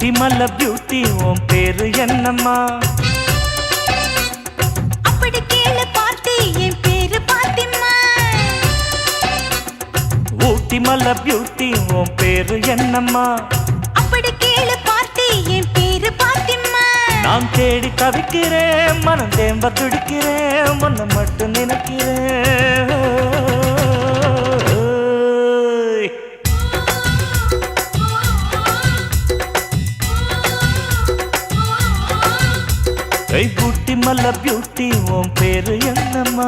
ஊட்டி மல்ல beauty உன் பேரு என்னம்மா? அப்படி கேளு பாட்டி என் பேரு பாத்திம்மா. ஊட்டி மல்ல பியூட்டி உன் பேரு என்னம்மா? அப்படி கேளு பாட்டி என் பேரு பாத்திம்மா. நான் தேடி தவிக்கிறேன், மனம் தேம்ப துடிக்கிறேன், உன்னை மட்டும் நினைக்கிறேன். ஊட்டி மல்ல பியூட்டி உன் பேரு என்னம்மா?